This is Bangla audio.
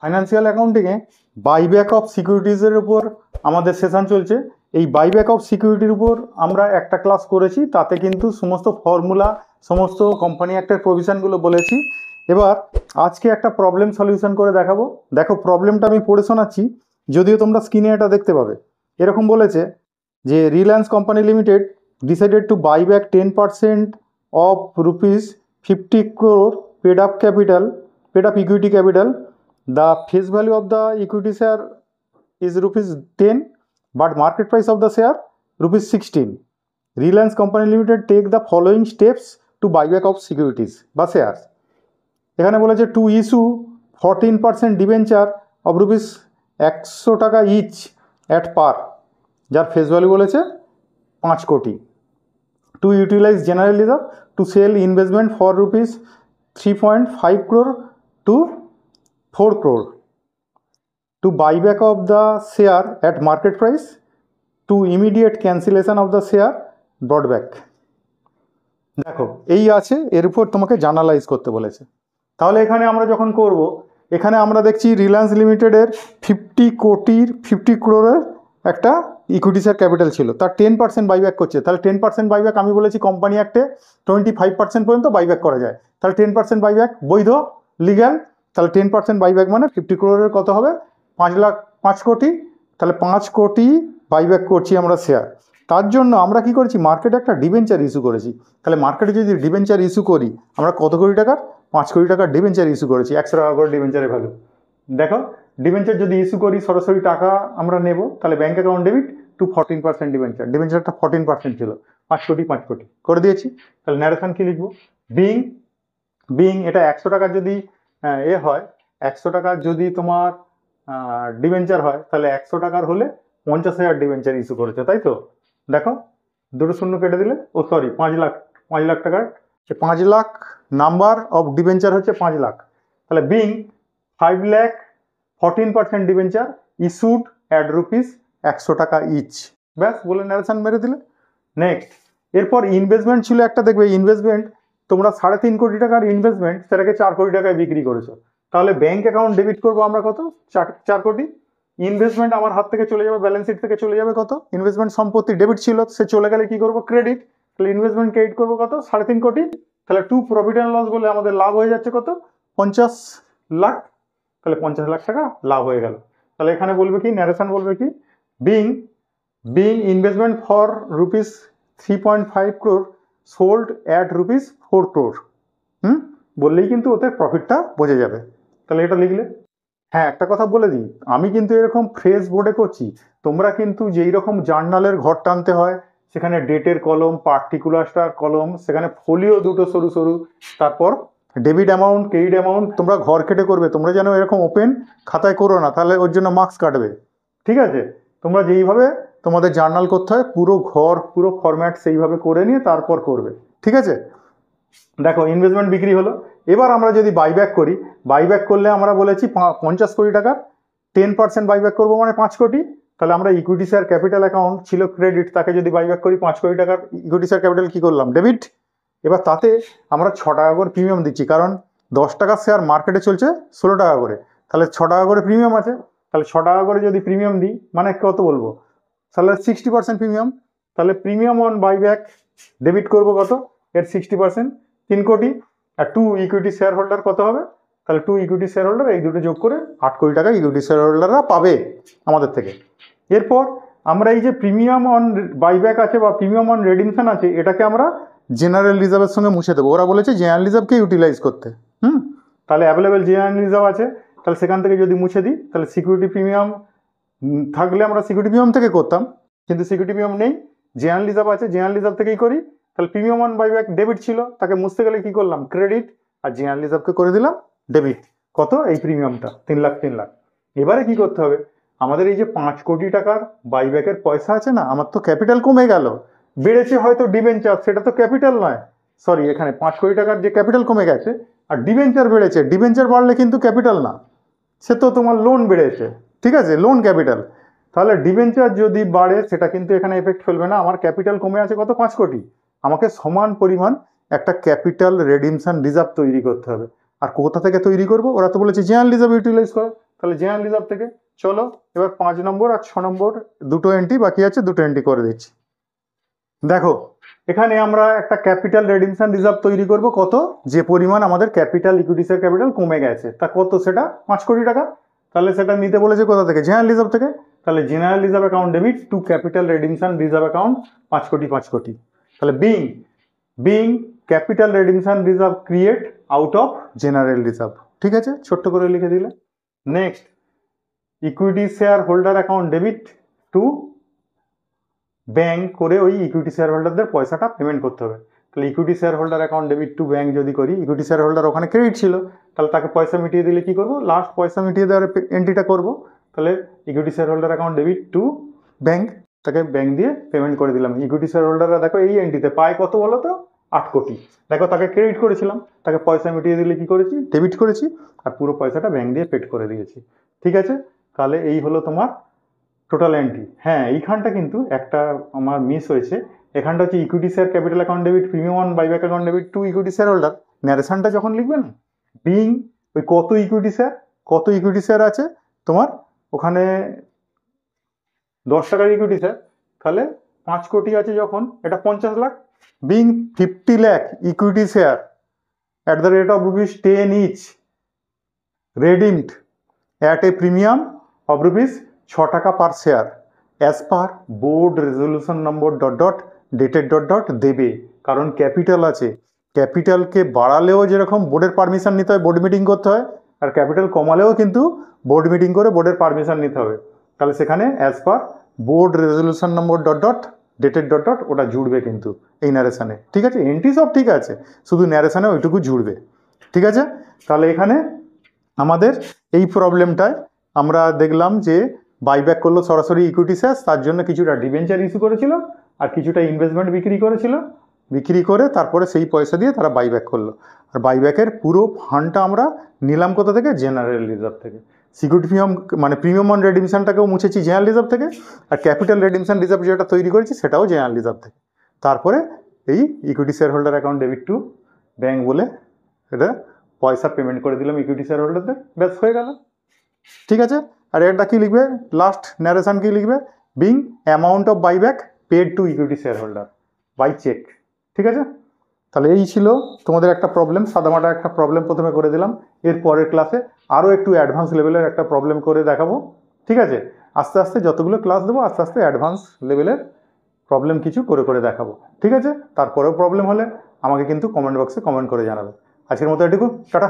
ফাইন্যান্সিয়াল অ্যাকাউন্টিংয়ে বাইব্যাক অফ সিকিউরিটিজের উপর আমাদের সেশন চলছে। এই বাইব্যাক অফ সিকিউরিটির উপর আমরা একটা ক্লাস করেছি, তাতে কিন্তু সমস্ত ফর্মুলা, সমস্ত কোম্পানি অ্যাক্টের প্রভিশনগুলো বলেছি। এবার আজকে একটা প্রবলেম সলিউশন করে দেখাবো। দেখো প্রবলেমটা আমি পড়ে শোনাচ্ছি, যদিও তোমরা স্ক্রিনে এটা দেখতে পাবে। এরকম বলেছে যে Reliance company limited decided to buy back 10% of ₹50 crore paid up equity capital. The face value of the equity share is ₹10, but market price of the share ₹16. Reliance Company Limited take the following steps to buyback of securities বা shares. এখানে বলেছে to issue 14% debenture of ₹100 each at par, যার ফেস ভ্যালু বলেছে 5 crore. To utilise general reserve to sell investment for ₹3.5 crore to 4 crore, to buyback of the share at market price, to immediate cancellation of the share brought back. দেখো এই আছে, এর উপর তোমাকে জার্নালাইজ করতে বলেছে। তাহলে এখানে আমরা যখন করব, এখানে আমরা দেখছি রিলায়েন্স লিমিটেডের 50 crore একটা ইকুইটি শেয়ার ক্যাপিটাল ছিল, তার 10% বাইব্যাক করছে। তাহলে 10% বাইব্যাক আমি বলেছি কোম্পানি অ্যাক্টে 25% পর্যন্ত বাইব্যাক করা যায়। তাহলে 10% বাইব্যাক বৈধ, লিগ্যাল। তাহলে 10% বাইব্যাক মানে 50 crore কত হবে? 5 কোটি। তাহলে 5 কোটি বাইব্যাক করছি আমরা শেয়ার। তার জন্য আমরা কি করেছি, মার্কেটে একটা ডিবেঞ্চার ইস্যু করেছি। তাহলে মার্কেটে যদি ডিবেঞ্চার ইস্যু করি, আমরা কত কোটি টাকার? 5 কোটি টাকার ডিবেঞ্চার ইস্যু করেছি। 100 টাকা করে ডিবেঞ্চারের ভ্যালু। দেখো ডিবেঞ্চার যদি ইস্যু করি, সরাসরি টাকা আমরা নেব, তাহলে ব্যাঙ্ক অ্যাকাউন্ট ডেবিট টু 14% ডিবেঞ্চারটা 14% ছিল, 5 কোটি করে দিয়েছি। তাহলে ন্যারেশন কি লিখবো? বিং এটা 100 টাকার যদি হয়, 100 টাকার যদি তোমার ডিবেঞ্চার হয়, তাহলে 100 টাকার হলে 50,000 ডিবেঞ্চার ইস্যু করেছে, তাই তো? দেখো দুটো শূন্য কেটে দিলে, 5 লাখ টাকার 5 লাখ নাম্বার অফ ডিবেঞ্চার হচ্ছে 5 লাখ। তাহলে being 5 lakh 14% debenture issued at ₹100 টাকা ইচ, ব্যাস বলে ন্যারেশন মেরে দিলে। নেক্সট, এরপর ইনভেস্টমেন্ট ছিল একটা, দেখবে ইনভেস্টমেন্ট তোমরা 3.5 কোটি টাকার ইনভেস্টমেন্ট, সেটাকে 4 কোটি টাকায় বিক্রি করেছো। তাহলে ব্যাঙ্ক অ্যাকাউন্ট ডেবিট করবো আমরা কত? 4 কোটি। ইনভেস্টমেন্ট আমার হাত থেকে চলে যাবে, ব্যালেন্স শিট থেকে চলে যাবে কত? ইনভেস্টমেন্ট সম্পত্তি ডেবিট ছিল, সে চলে গেলে কি করবো? ক্রেডিট। তাহলে ইনভেস্টমেন্ট ক্রেডিট করবো কত? 3.5 কোটি। তাহলে টু প্রফিট অ্যান্ড লস বলে আমাদের লাভ হয়ে যাচ্ছে কত? 50 লাখ। তাহলে 50 লাখ টাকা লাভ হয়ে গেল। তাহলে এখানে বলবে কি, ন্যারেশন বলবে কি, being investment for ₹3.5 crore sold at ₹4 crore, বললেই কিন্তু ওতে প্রফিটটা বোঝা যাবে। তাহলে এটা লিখলে। হ্যাঁ, একটা কথা বলে দিই, আমি কিন্তু এরকম ফ্রেশ বোর্ডে করছি, তোমরা কিন্তু যেই রকম জার্নালের ঘর টানতে হয়, সেখানে ডেটের কলম, পার্টিকুলার কলম, সেখানে ফোলিও দুটো সরু সরু, তারপর ডেবিট অ্যামাউন্ট, ক্রেডিট অ্যামাউন্ট, তোমরা ঘর কেটে করবে। তোমরা যেন এরকম ওপেন খাতায় করো না, তাহলে ওর জন্য মার্কস কাটবে। ঠিক আছে? তোমরা যেইভাবে তোমাদের জার্নাল করতে হয়, পুরো ঘর, পুরো ফরম্যাট সেইভাবে করে নিয়ে তারপর করবে। ঠিক আছে? দেখো ইনভেস্টমেন্ট বিক্রি হলো। এবার আমরা যদি বাইব্যাক করি, বাইব্যাক করলে আমরা বলেছি 50 কোটি টাকার 10% বাইব্যাক করবো মানে 5 কোটি। তাহলে আমরা ইকুইটি শেয়ার ক্যাপিটাল অ্যাকাউন্ট ছিল ক্রেডিট, তাকে যদি বাইব্যাক করি 5 কোটি টাকার ইকুইটি শেয়ার ক্যাপিটাল কি করলাম? ডেবিট। এবার তাতে আমরা 6 টাকা করে প্রিমিয়াম দিচ্ছি, কারণ 10 টাকার শেয়ার মার্কেটে চলছে 16 টাকা করে, তাহলে 6 টাকা করে প্রিমিয়াম আছে। তাহলে 6 টাকা করে যদি প্রিমিয়াম দিই, মানে কত বলবো? তাহলে 60% প্রিমিয়াম। তাহলে প্রিমিয়াম অন বাইব্যাক ডেবিট করবো কত? এর 60% 3 কোটি। আর 2 ইকুইটি শেয়ার হোল্ডার কত হবে? তাহলে 2 ইকুইটি শেয়ার হোল্ডার, এই দুটো যোগ করে 8 কোটি টাকা ইকুইটি শেয়ার হোল্ডাররা পাবে আমাদের থেকে। এরপর আমরা এই যে প্রিমিয়াম অন বাইব্যাক আছে বা প্রিমিয়াম অন রেডিমশন আছে, এটাকে আমরা জেনারেল রিজার্ভের সঙ্গে মুছে দেবো। ওরা বলেছে জেনারেল রিজার্ভকে ইউটিলাইজ করতে। তাহলে অ্যাভেলেবেল জেনারেল রিজার্ভ আছে, তাহলে সেখান থেকে যদি মুছে দিই, তাহলে সিকিউরিটি প্রিমিয়াম থাকলে আমরা সিকিউরিটি প্রিমিয়াম থেকে করতাম, কিন্তু সিকিউরিটি প্রিমিয়াম নেই, জেনারেল রিজার্ভ আছে, জেনারেল রিজার্ভ থেকেই করি। তাহলে প্রিমিয়াম অন বাইব্যাক ডেবিট ছিল, তাকে মুছতে গেলে কি করলাম? ক্রেডিট। আর জেনারেল রিজার্ভকে করে দিলাম ডেবিট। কত? এই প্রিমিয়ামটা 3 লাখ। এবারে কি করতে হবে? আমাদের এই যে 5 কোটি টাকার বাইব্যাকের পয়সা আছে না, আমার তো ক্যাপিটাল কমে গেল, বেড়েছে হয়তো ডিবেঞ্চার, সেটা তো ক্যাপিটাল নয়। সরি, এখানে 5 কোটি টাকার যে ক্যাপিটাল কমে গেছে আর ডিবেঞ্চার বেড়েছে, ডিবেঞ্চার বাড়লে কিন্তু ক্যাপিটাল না, সে তো তোমার লোন বেড়েছে। ঠিক আছে? Loan capital. তাহলে ডিবেঞ্চার যদি বাড়ে, সেটা কিন্তু এখানে এফেক্ট ফেলবে না। আমার ক্যাপিটাল কমে আছে কত? 5 কোটি। আমাকে সমান পরিমাণ একটা ক্যাপিটাল রেডিমশন রিজার্ভ তৈরি করতে হবে। আর কোথা থেকে তৈরি করবো? ওরা তো বলেছে জেনারেল রিজার্ভ ইউটিলাইজ করো। তাহলে জেনারেল রিজার্ভ থেকে। চলো এবার 5 নম্বর আর 6 নম্বর দুটো এন্ট্রি বাকি আছে, দুটো এন্ট্রি করে দিচ্ছি। দেখো এখানে আমরা একটা ক্যাপিটাল রেডিমশন রিজার্ভ তৈরি করব, কত, যে পরিমাণ আমাদের ক্যাপিটাল ইকুইটি শেয়ার ক্যাপিটাল কমে গেছে তা কত, সেটা 5 কোটি টাকা। তাহলে সেটা নিতে বলেছে কোথা থেকে, জেনারেল রিজার্ভ থেকে। তাহলে general reserve account debit to capital redemption reserve account 5 crore 5 crore. তাহলে being capital redemption reserve create out of general reserve. ঠিক আছে, ছোট্ট করে লিখে দিলে। Next, equity share holder account debit to bank করে ওই ইকুইটি শেয়ার হোল্ডারদের পয়সাটা পেমেন্ট করতে হবে। তাহলে equity share holder account debit to bank যদি করি, ইকুইটি শেয়ার হোল্ডার ওখানে ক্রেডিট ছিল, তাহলে তাকে পয়সা মিটিয়ে দিলে কি করব, লাস্ট পয়সা মিটিয়ে দেওয়ার এন্ট্রিটা করব। তাহলে equity share holder account debit to bank, তাকে ব্যাংক দিয়ে পেমেন্ট করে দিলাম। ইকুইটি শেয়ার হোল্ডাররা দেখো এই এন্ট্রিতে পায় কত বলো তো, 8 কোটি। দেখো তাকে ক্রেডিট করেছিলাম, তাকে পয়সা মিটিয়ে দিলে কি করেছি, ডেবিট করেছি, আর পুরো পয়সাটা ব্যাংক দিয়ে পেড করে দিয়েছি। ঠিক আছে, তাহলে এই হলো তোমার টোটাল এন্ট্রি। হ্যাঁ, এইখানটা কিন্তু একটা আমার মিস হয়েছে, এখানটা হচ্ছে equity share capital account debit premium on buyback account debit to equity share holder. ন্যারেশনটা যখন লিখবে না, বিং ওই কত ইকুইটি শেয়ার আছে তোমার ওখানে, 10 টাকার ইকুইটি শেয়ার, তাহলে 5 কোটি আছে যখন, এটা 50 lakh. Being 50 lakh equity share at the rate of ₹10 each redeemed at a premium of ₹6 টাকা per share as per board resolution number dated দেবে। কারণ ক্যাপিটাল আছে, ক্যাপিটালকে বাড়ালেও যেরকম বোর্ডের পারমিশন নিতে হয়, বোর্ড মিটিং করতে হয়, আর ক্যাপিটাল কমালেও কিন্তু বোর্ড মিটিং করে বোর্ডের পারমিশন নিতে হবে। তাহলে সেখানে as per board resolution number dated ওটা জুড়বে কিন্তু এই ন্যারেশনে। ঠিক আছে, এন্ট্রি সব ঠিক আছে, শুধু ন্যারেশনে ওইটুকু জুড়বে। ঠিক আছে, তাহলে এখানে আমাদের এই প্রবলেমটায় আমরা দেখলাম যে বাইব্যাক করলো সরাসরি ইকুইটি শেয়ার, তার জন্য কিছুটা ডিবেঞ্চার ইস্যু করেছিল আর কিছুটা ইনভেস্টমেন্ট বিক্রি করে তারপরে সেই পয়সা দিয়ে তারা বাইব্যাক করলো। আর বাইব্যাকের পুরো ফান্ডটা আমরা নিলাম কোথা থেকে, জেনারেল রিজার্ভ থেকে। সিকিউরিটি প্রিমিয়াম অন রেডিমশনটাকেও মুছেছি জেনারেল রিজার্ভ থেকে, আর ক্যাপিটাল রেডিমশন রিজার্ভ যেটা তৈরি করেছি সেটাও জেনারেল রিজার্ভ থেকে। তারপরে এই equity share holder account debit to bank বলে এটা পয়সা পেমেন্ট করে দিলাম ইকুইটি শেয়ার হোল্ডারদের, ব্যাস হয়ে গেল। ঠিক আছে, আর এটা কি লিখবে, লাস্ট ন্যারেশন কি লিখবে, being amount of buyback paid to equity share holder by cheque. ঠিক আছে, তাহলে এই ছিল তোমাদের একটা প্রবলেম, সাদামাটা একটা প্রবলেম প্রথমে করে দিলাম। এর পরের ক্লাসে আরও একটু অ্যাডভান্স লেভেলের একটা প্রবলেম করে দেখাবো। ঠিক আছে, আস্তে আস্তে যতগুলো ক্লাস দেবো আস্তে আস্তে অ্যাডভান্স লেভেলের প্রবলেম কিছু করে দেখাবো। ঠিক আছে, তারপরেও প্রবলেম হলে আমাকে কিন্তু কমেন্ট বক্সে কমেন্ট করে জানাবে। আজকের মতো এটুকু, টাটা।